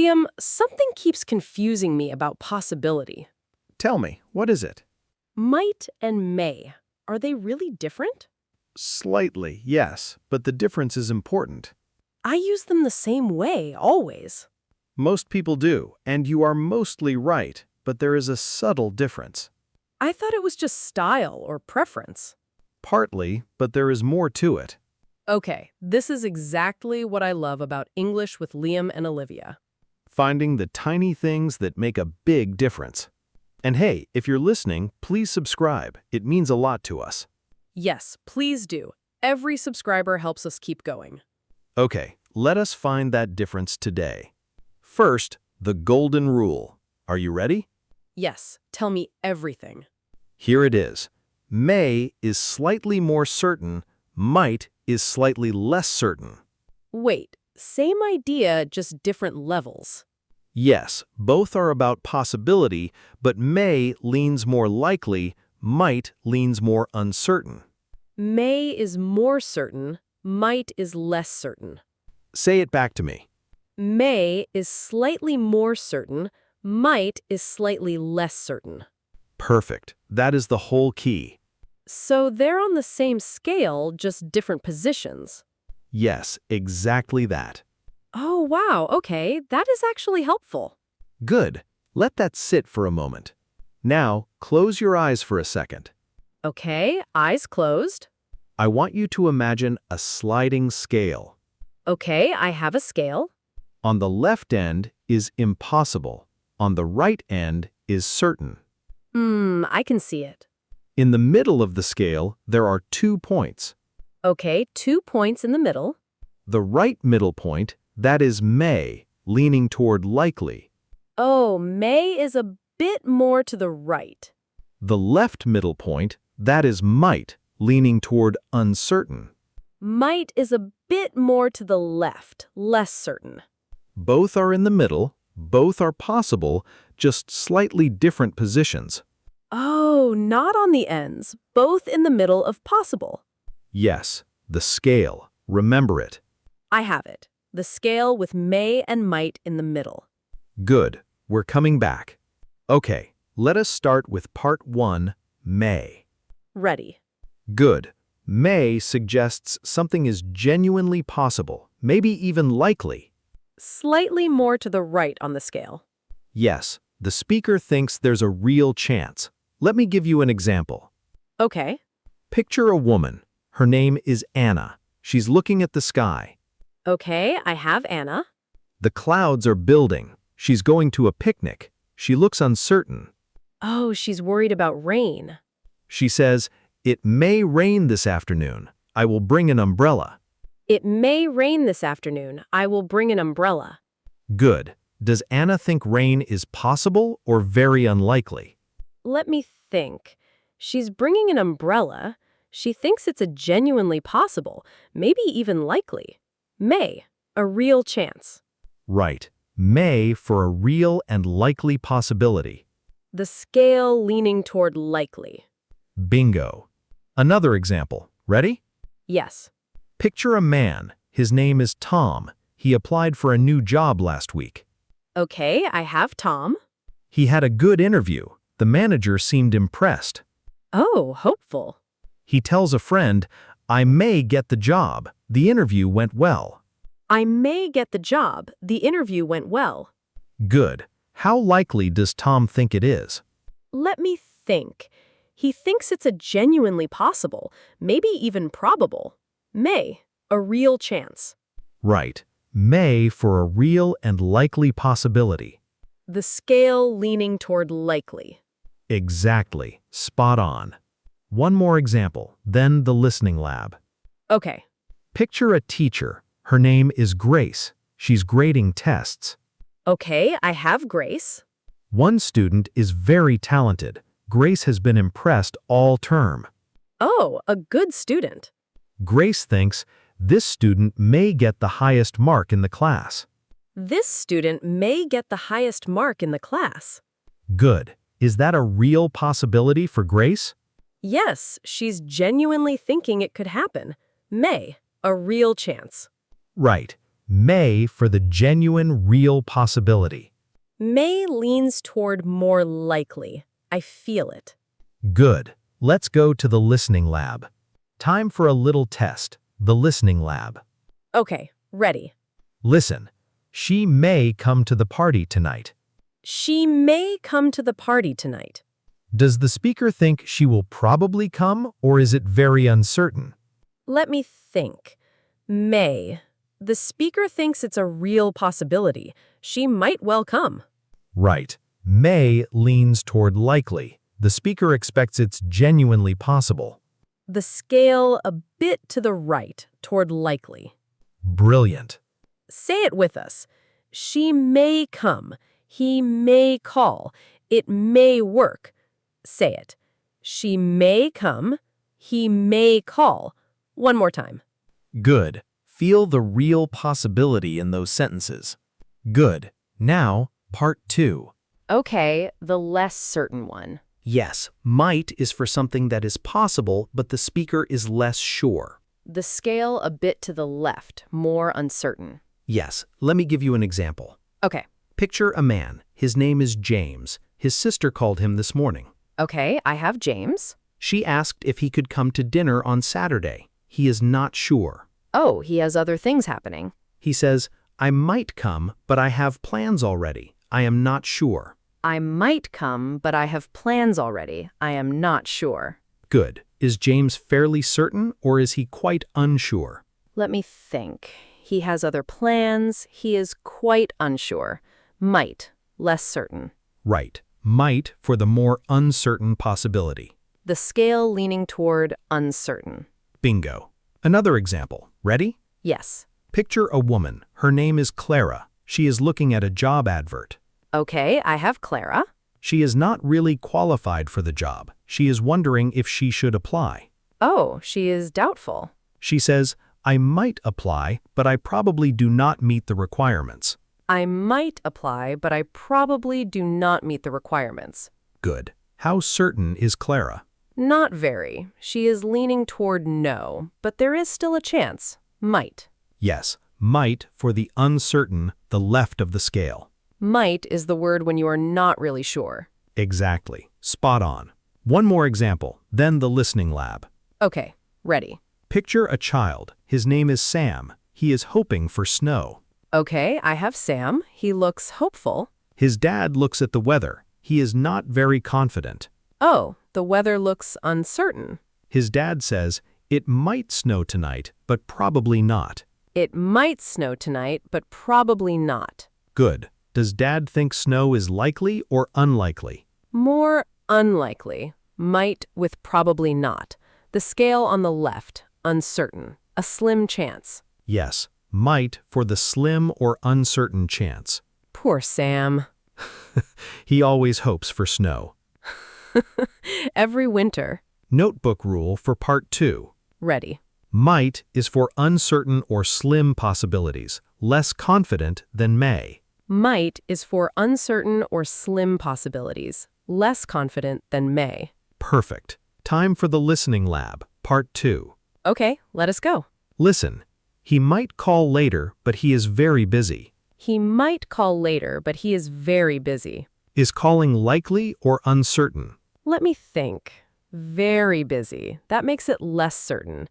Liam, something keeps confusing me about possibility. Tell me, what is it? Might and may. Are they really different? Slightly, yes, but the difference is important. I use them the same way, always. Most people do, and you are mostly right, but there is a subtle difference. I thought it was just style or preference. Partly, but there is more to it. Okay, this is exactly what I love about English with Liam and Olivia. Finding the tiny things that make a big difference. And hey, if you're listening, please subscribe. It means a lot to us. Yes, please do. Every subscriber helps us keep going. Okay, let us find that difference today. First, the golden rule. Are you ready? Yes, tell me everything. Here it is. May is slightly more certain, might is slightly less certain. Wait, same idea, just different levels. Yes, both are about possibility, but may leans more likely, might leans more uncertain. May is more certain, might is less certain. Say it back to me. May is slightly more certain, might is slightly less certain. Perfect. That is the whole key. So they're on the same scale, just different positions. Yes, exactly that. Oh, wow, okay, that is actually helpful. Good. Let that sit for a moment. Now, close your eyes for a second. Okay, eyes closed. I want you to imagine a sliding scale. Okay, I have a scale. On the left end is impossible. On the right end is certain. I can see it. In the middle of the scale, there are 2 points. Okay, 2 points in the middle. The right middle point, that is may, leaning toward likely. Oh, may is a bit more to the right. The left middle point, that is might, leaning toward uncertain. Might is a bit more to the left, less certain. Both are in the middle, both are possible, just slightly different positions. Oh, not on the ends, both in the middle of possible. Yes, the scale. Remember it. I have it. The scale with may and might in the middle. Good. We're coming back. Okay, let us start with part 1, may. Ready. Good. May suggests something is genuinely possible, maybe even likely. Slightly more to the right on the scale. Yes, the speaker thinks there's a real chance. Let me give you an example. Okay. Picture a woman. Her name is Anna. She's looking at the sky. Okay, I have Anna. The clouds are building. She's going to a picnic. She looks uncertain. Oh, she's worried about rain. She says, "It may rain this afternoon. I will bring an umbrella." It may rain this afternoon. I will bring an umbrella. Good. Does Anna think rain is possible or very unlikely? Let me think. She's bringing an umbrella. She thinks it's a genuinely possible, maybe even likely. May, a real chance. Right. May for a real and likely possibility. The scale leaning toward likely. Bingo. Another example. Ready? Yes. Picture a man. His name is Tom. He applied for a new job last week. Okay, I have Tom. He had a good interview. The manager seemed impressed. Oh, hopeful. He tells a friend, "I may get the job. The interview went well." I may get the job. The interview went well. Good. How likely does Tom think it is? Let me think. He thinks it's a genuinely possible, maybe even probable. May, a real chance. Right. May for a real and likely possibility. The scale leaning toward likely. Exactly. Spot on. One more example, then the listening lab. Okay. Picture a teacher. Her name is Grace. She's grading tests. Okay, I have Grace. One student is very talented. Grace has been impressed all term. Oh, a good student. Grace thinks this student may get the highest mark in the class. This student may get the highest mark in the class. Good. Is that a real possibility for Grace? Yes, she's genuinely thinking it could happen. May, a real chance. Right. May for the genuine, real possibility. May leans toward more likely. I feel it. Good. Let's go to the listening lab. Time for a little test. The listening lab. Okay, ready. Listen. She may come to the party tonight. She may come to the party tonight. Does the speaker think she will probably come, or is it very uncertain? Let me think. May. The speaker thinks it's a real possibility. She might well come. Right. May leans toward likely. The speaker expects it's genuinely possible. The scale a bit to the right, toward likely. Brilliant. Say it with us. She may come. He may call. It may work. Say it. She may come. He may call. One more time. Good. Feel the real possibility in those sentences. Good. Now, part 2. Okay, the less certain one. Yes, might is for something that is possible, but the speaker is less sure. The scale a bit to the left, more uncertain. Yes, let me give you an example. Okay. Picture a man. His name is James. His sister called him this morning. Okay, I have James. She asked if he could come to dinner on Saturday. He is not sure. Oh, he has other things happening. He says, I might come, but I have plans already. I am not sure. I might come, but I have plans already. I am not sure. Good. Is James fairly certain, or is he quite unsure? Let me think. He has other plans. He is quite unsure. Might, less certain. Right. Might for the more uncertain possibility. The scale leaning toward uncertain. Bingo. Another example. Ready? Yes. Picture a woman. Her name is Clara. She is looking at a job advert. Okay, I have Clara. She is not really qualified for the job. She is wondering if she should apply. Oh, she is doubtful. She says, I might apply, but I probably do not meet the requirements. I might apply, but I probably do not meet the requirements. Good. How certain is Clara? Not very. She is leaning toward no, but there is still a chance. Might. Yes, might for the uncertain, the left of the scale. Might is the word when you are not really sure. Exactly. Spot on. One more example, then the listening lab. Okay, ready. Picture a child. His name is Sam. He is hoping for snow. Okay, I have Sam. He looks hopeful. His dad looks at the weather. He is not very confident. Oh, the weather looks uncertain. His dad says, it might snow tonight, but probably not. It might snow tonight, but probably not. Good. Does Dad think snow is likely or unlikely? More unlikely. Might with probably not. The scale on the left, uncertain. A slim chance. Yes, might for the slim or uncertain chance. Poor Sam. He always hopes for snow. Every winter. Notebook rule for part 2. Ready. Might is for uncertain or slim possibilities, less confident than may. Might is for uncertain or slim possibilities, less confident than may. Perfect. Time for the listening lab, part 2. Okay, let us go. Listen. He might call later, but he is very busy. He might call later, but he is very busy. Is calling likely or uncertain? Let me think. Very busy. That makes it less certain.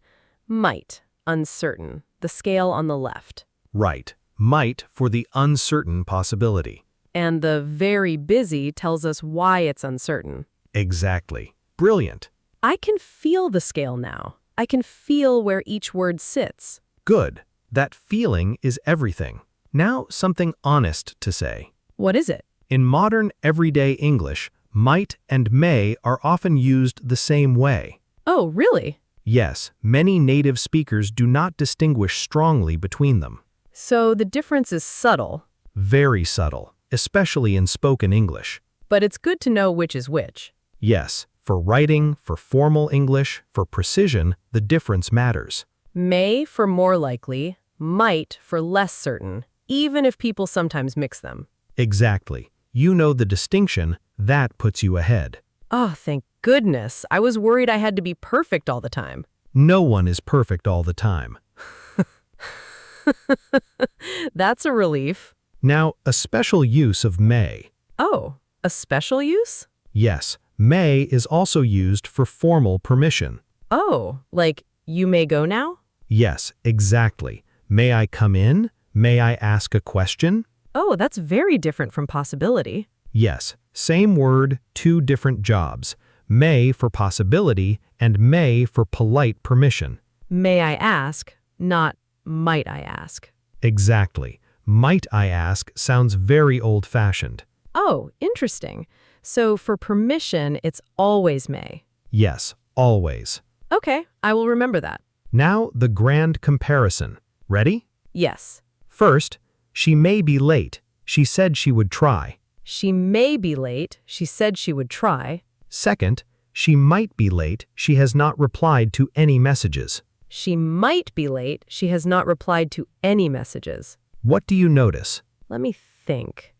Might, uncertain. The scale on the left. Right. Might for the uncertain possibility. And the very busy tells us why it's uncertain. Exactly. Brilliant. I can feel the scale now. I can feel where each word sits. Good. That feeling is everything. Now something honest to say. What is it? In modern everyday English, might and may are often used the same way. Oh, really? Yes, many native speakers do not distinguish strongly between them. So the difference is subtle. Very subtle, especially in spoken English. But it's good to know which is which. Yes, for writing, for formal English, for precision, the difference matters. May for more likely, might for less certain, even if people sometimes mix them. Exactly. You know the distinction, that puts you ahead. Oh, thank goodness. I was worried I had to be perfect all the time. No one is perfect all the time. That's a relief. Now, a special use of may. Oh, a special use? Yes, may is also used for formal permission. Oh, like, you may go now? Yes, exactly. May I come in? May I ask a question? Oh, that's very different from possibility. Yes, same word, two different jobs. May for possibility and may for polite permission. May I ask, not might I ask. Exactly. Might I ask sounds very old-fashioned. Oh, interesting. So for permission, it's always may. Yes, always. Okay, I will remember that. Now the grand comparison. Ready? Yes. First, she may be late. She said she would try. She may be late. She said she would try. Second, she might be late. She has not replied to any messages. She might be late. She has not replied to any messages. What do you notice? Let me think.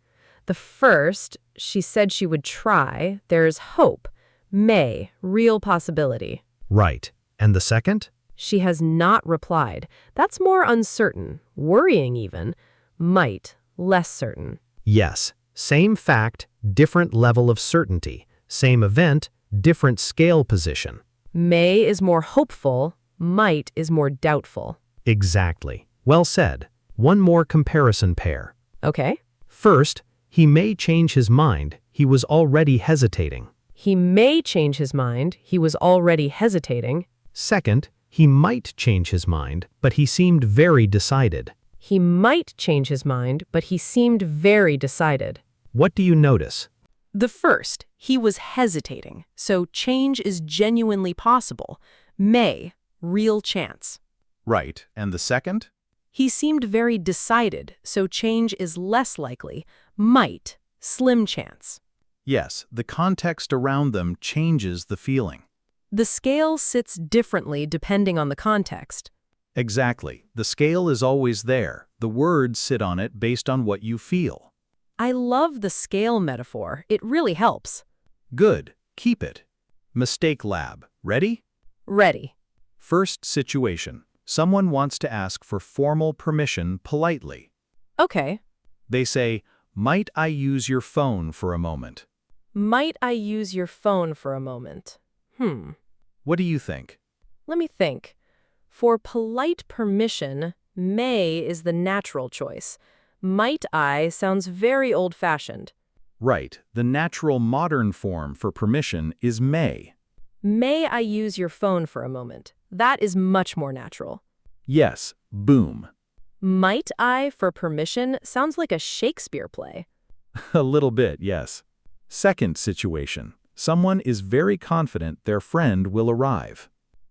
The first, she said she would try. There's hope. May, real possibility. Right. And the second? She has not replied. That's more uncertain, worrying even. Might, less certain. Yes. Same fact, different level of certainty. Same event, different scale position. May is more hopeful. Might is more doubtful. Exactly. Well said. One more comparison pair. Okay. First, he may change his mind. He was already hesitating. He may change his mind. He was already hesitating. Second, he might change his mind, but he seemed very decided. He might change his mind, but he seemed very decided. What do you notice? The first, he was hesitating, so change is genuinely possible. May, real chance. Right. And the second? He seemed very decided, so change is less likely. Might, slim chance. Yes, the context around them changes the feeling. The scale sits differently depending on the context. Exactly. The scale is always there. The words sit on it based on what you feel. I love the scale metaphor. It really helps. Good. Keep it. Mistake lab. Ready? Ready. First situation. Someone wants to ask for formal permission politely. Okay. They say, "Might I use your phone for a moment?" Might I use your phone for a moment? What do you think? Let me think. For polite permission, may is the natural choice. Might I sounds very old-fashioned. Right. The natural modern form for permission is may. May I use your phone for a moment? That is much more natural. Yes. Boom. Might I for permission sounds like a Shakespeare play. A little bit, yes. Second situation. Someone is very confident their friend will arrive.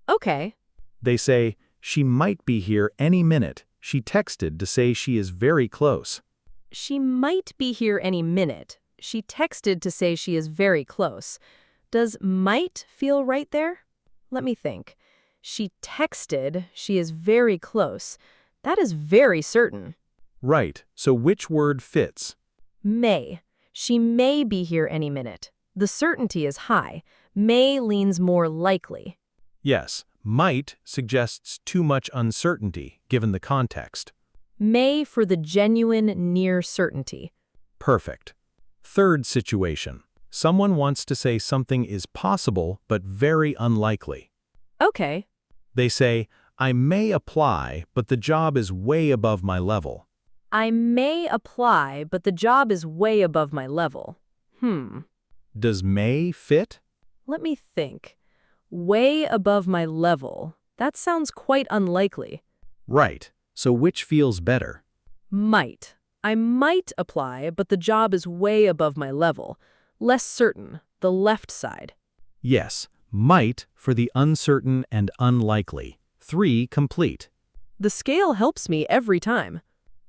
Okay. They say, "She might be here any minute." She texted to say she is very close. She might be here any minute. She texted to say she is very close. Does might feel right there? Let me think. She texted she is very close. That is very certain. Right, so which word fits? May. She may be here any minute. The certainty is high. May leans more likely. Yes, might suggests too much uncertainty, given the context. May for the genuine near certainty. Perfect. Third situation. Someone wants to say something is possible but very unlikely. Okay. They say, "I may apply, but the job is way above my level." I may apply, but the job is way above my level. Does may fit? Let me think. Way above my level. That sounds quite unlikely. Right. So which feels better? Might. I might apply, but the job is way above my level. Less certain. The left side. Yes, might for the uncertain and unlikely. 3 complete. The scale helps me every time.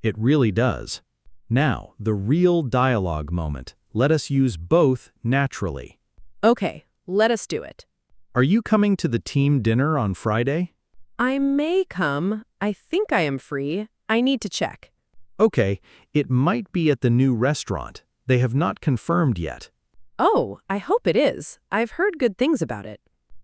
It really does. Now, the real dialogue moment. Let us use both naturally. Okay, let us do it. Are you coming to the team dinner on Friday? I may come. I think I am free. I need to check. Okay, it might be at the new restaurant. They have not confirmed yet. Oh, I hope it is. I've heard good things about it.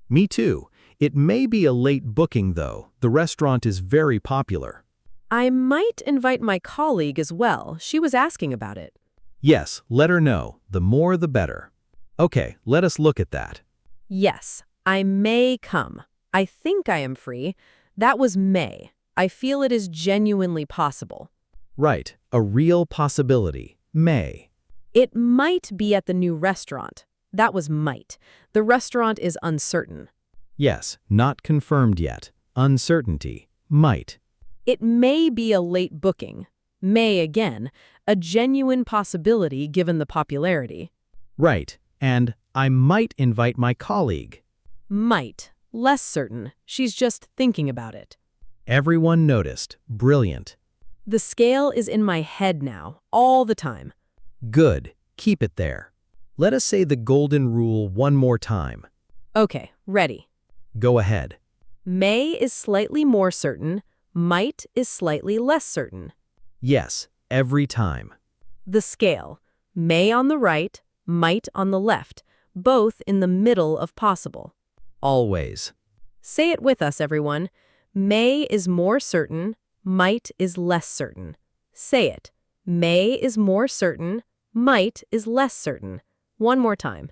Me too. It may be a late booking though. The restaurant is very popular. I might invite my colleague as well. She was asking about it. Yes, let her know. The more the better. Okay, let us look at that. Yes, I may come. I think I am free. That was may. I feel it is genuinely possible. Right, a real possibility. May. It might be at the new restaurant. That was might. The restaurant is uncertain. Yes, not confirmed yet. Uncertainty. Might. It may be a late booking. May again, a genuine possibility given the popularity. Right, and I might invite my colleague. Might, less certain. She's just thinking about it. Everyone noticed. Brilliant. The scale is in my head now, all the time. Good. Keep it there. Let us say the golden rule one more time. Okay, ready. Go ahead. May is slightly more certain, might is slightly less certain. Yes, every time. The scale, may on the right, might on the left, both in the middle of possible. Always. Say it with us, everyone. May is more certain, might is less certain. Say it. May is more certain, might is less certain. One more time.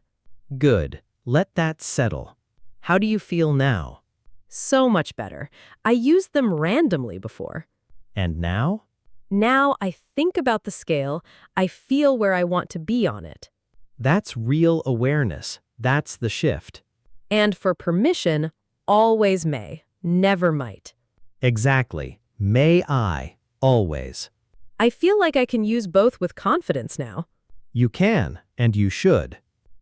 Good. Let that settle. How do you feel now? So much better. I used them randomly before. And now? Now I think about the scale, I feel where I want to be on it. That's real awareness. That's the shift. And for permission, always may, never might. Exactly. May I, always. I feel like I can use both with confidence now. You can, and you should.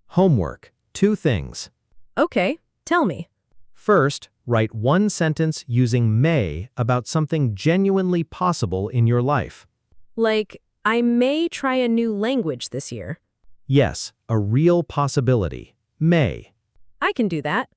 Homework. 2 things. Okay, tell me. First, write one sentence using may about something genuinely possible in your life. Like, I may try a new language this year. Yes, a real possibility. May. I can do that.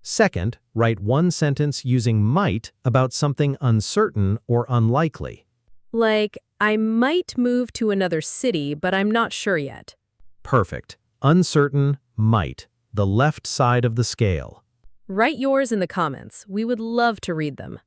Second, write one sentence using might about something uncertain or unlikely. Like, I might move to another city, but I'm not sure yet. Perfect. Uncertain, might. The left side of the scale. Write yours in the comments. We would love to read them.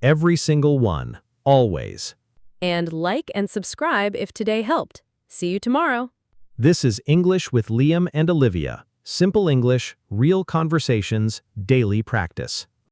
Every single one. Always. And like and subscribe if today helped. See you tomorrow. This is English with Liam and Olivia. Simple English, real conversations, daily practice.